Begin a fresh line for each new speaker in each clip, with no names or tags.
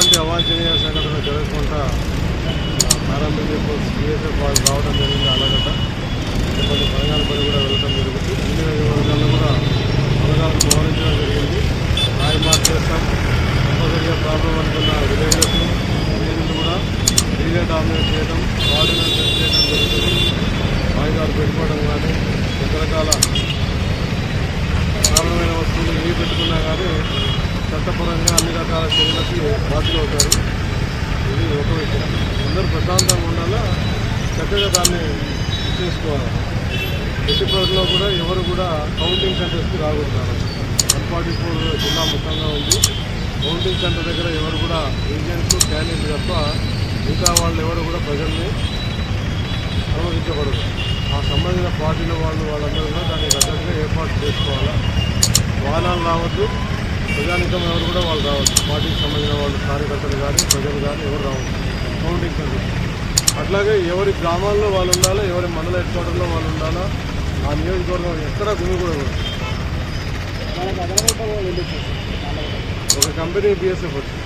ఎటువంటి అవాంఛనీయ సంఘటన జరగకుండా పారామిలిటరీ ఫోర్స్ బీఎస్ఎఫ్ వాళ్ళు రావడం జరిగింది. అలాగట కొన్ని బలగాలపై కూడా వెళ్ళడం జరుగుతుంది. అన్ని వర్గాల్లో కూడా బలగాలను మోహరించడం జరిగింది. రాయి మార్చేస్తాం కంపల్సరీగా ప్రాబ్లం అనుకున్న విలేజెస్ను కూడా రీలే డామినేట్ చేయడం, ఆర్డినెన్స్ చేయడం జరుగుతుంది. వాయిదాలు పెట్టుకోవడం కానీ రకరకాల ప్రాబ్లమైన వస్తువులు ఏ పెట్టుకున్నా కానీ చట్టపరంగా అన్ని రకాల చర్యలకి బాధ్యులు అవుతారు. ఇది ఒక విషయం. అందరూ ప్రశాంతంగా ఉండాలా, చక్కగా దాన్ని చేసుకోవాలి. ఎట్టి పరిధిలో కూడా ఎవరు కూడా కౌంటింగ్ సెంటర్స్కి రాకూడదు. 144 జిల్లా మొత్తంగా ఉంది. కౌంటింగ్ సెంటర్ దగ్గర ఎవరు కూడా ఏజెంట్స్ క్యాండిడేట్ తప్ప మిగతా వాళ్ళు ఎవరు కూడా ప్రజల్ని అనుమతించబడదు. ఆ సంబంధించిన పార్టీల వాళ్ళందరూ కూడా దానికి తగ్గట్టుగా ఏర్పాటు చేసుకోవాలా. వాహనాలు రావద్దు, ప్రజానికం ఎవరు కూడా వాళ్ళు రావద్దు. పార్టీకి సంబంధించిన వాళ్ళు కార్యకర్తలు కానీ ప్రజలు కానీ ఎవరు రావద్దు కౌంటింగ్ సెంటర్. అట్లాగే ఎవరి గ్రామాల్లో వాళ్ళు ఉండాలా, ఎవరి మండల హెడ్ క్వార్టర్లో వాళ్ళు ఉండాలా. ఆ నియోజకవర్గం ఎక్కడా గుమికూడదు. ఒక కంపెనీ బీఎస్ఎఫ్ వచ్చింది.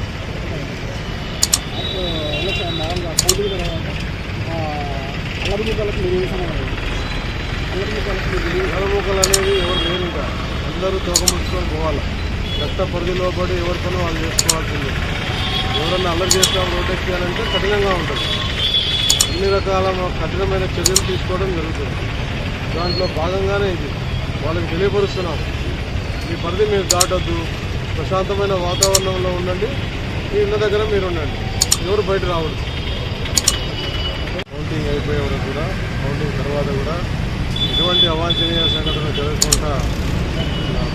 అల్లరిమూకలు అనేది ఎవరు లేరు. ఇంకా అందరూ తోకముచ్చుకొని పోవాలి. చట్ట పరిధిలో పడి ఎవరి పని వాళ్ళు చేసుకోవాల్సిందే. ఎవరన్నా అల్లరి చేస్తాం ప్రొటెక్ట్ చేయాలంటే కఠినంగా ఉంటుంది. అన్ని రకాల కఠినమైన చర్యలు తీసుకోవడం జరుగుతుంది. దాంట్లో భాగంగానే ఇది వాళ్ళకి తెలియపరుస్తున్నాం. మీ పరిధి మీరు దాటొద్దు, ప్రశాంతమైన వాతావరణంలో ఉండండి, మీ ఇళ్ళ దగ్గర మీరు ఉండండి, ఎవరు బయట రావద్దు. కౌంటింగ్ అయిపోయే వరకు కూడా, కౌంటింగ్ తర్వాత కూడా ఎటువంటి అవాంఛనీయ సంఘటన జరగకుండా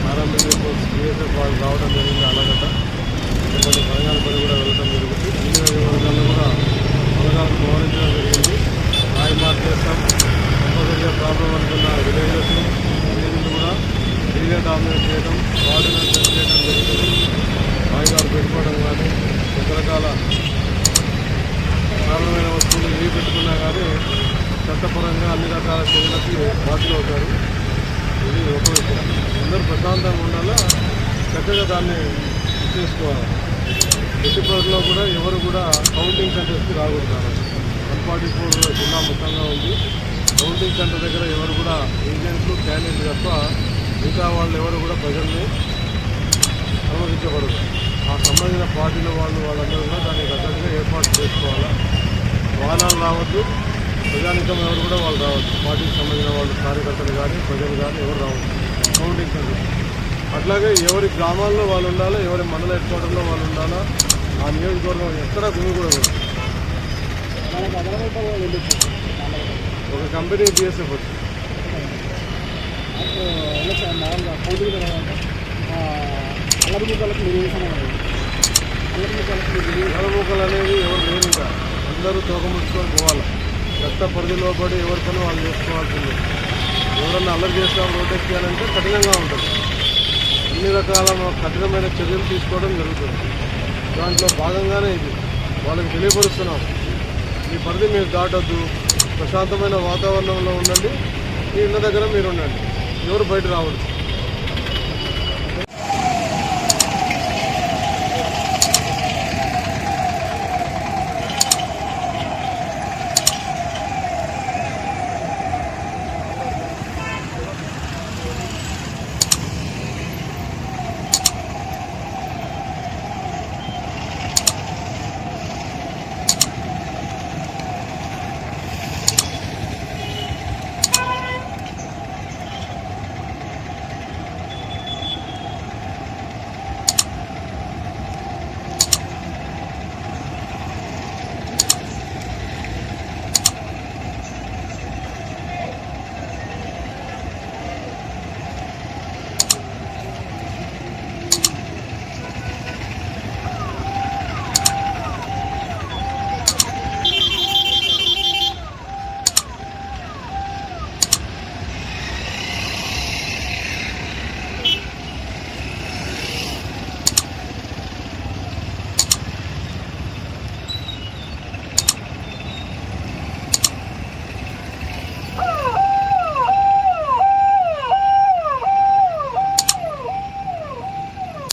పారామిలిటరీ ఫోర్స్ బీఎస్ఎఫ్ వాళ్ళు రావడం జరిగింది. అలాగట కొన్ని బలగాలపై కూడా వెళ్ళడం జరుగుతుంది. అన్ని వర్గాల్లో కూడా బలగాలను మోహరించడం జరిగింది. రాయి మార్చేస్తాం కంపల్సరీగా ప్రాబ్లం అనుకున్న విలేజెస్ను కూడా రీలే డామినేట్ చేయడం, ఆర్డినెన్స్ చేయడం జరుగుతుంది. వాయిదాలు పెట్టుకోవడం కానీ రకరకాల ప్రాబ్లమైన వస్తువులు ఏ పెట్టుకున్నా కానీ చట్టపరంగా అన్ని రకాల చర్యలకి బాధ్యులు అవుతారు. ఇది ఒక విషయం. అందరూ ప్రశాంతంగా ఉండాలా, చక్కగా దాన్ని చేసుకోవాలి. ఎట్టి పరిధిలో కూడా ఎవరు కూడా కౌంటింగ్ సెంటర్స్కి రాకూడదు. 144 జిల్లా మొత్తంగా ఉంది. కౌంటింగ్ సెంటర్ దగ్గర ఎవరు కూడా ఏజెంట్లు క్యాండిడేట్ తప్ప మిగతా వాళ్ళు ఎవరు కూడా ప్రజల్ని అనుమతించబడదు. ఆ సంబంధించిన పార్టీల వాళ్ళందరూ కూడా దానికి తగ్గట్టుగా ఏర్పాటు చేసుకోవాలా. వాహనాలు రావద్దు, ప్రజానికం ఎవరు కూడా వాళ్ళు రావద్దు. పార్టీకి సంబంధించిన వాళ్ళు కార్యకర్తలు కానీ ప్రజలు కానీ ఎవరు రావద్దు కౌంటింగ్ సెంటర్. అట్లాగే ఎవరి గ్రామాల్లో వాళ్ళు ఉండాలా, ఎవరి మండల హెడ్ క్వార్టర్లో వాళ్ళు ఉండాలా. ఆ నియోజకవర్గం ఎక్కడా గుమికూడదు. ఒక కంపెనీ బీఎస్ఎఫ్ వచ్చింది. అల్లరిమూకలు అనేది ఎవరు లేరు. ఇంకా అందరూ తోకముచ్చుకొని పోవాలి. చట్ట పరిధిలో పడి ఎవరి పని వాళ్ళు చేసుకోవాల్సిందే. ఎవరన్నా అల్లరి చేస్తాం ప్రొటెక్ట్ చేయాలంటే కఠినంగా ఉంటుంది. అన్ని రకాల కఠినమైన చర్యలు తీసుకోవడం జరుగుతుంది. దాంట్లో భాగంగానే ఇది వాళ్ళకి తెలియపరుస్తున్నాం. మీ పరిధి మీరు దాటొద్దు, ప్రశాంతమైన వాతావరణంలో ఉండండి, మీ ఇళ్ళ దగ్గర మీరు ఉండండి, ఎవరు బయట రావద్దు.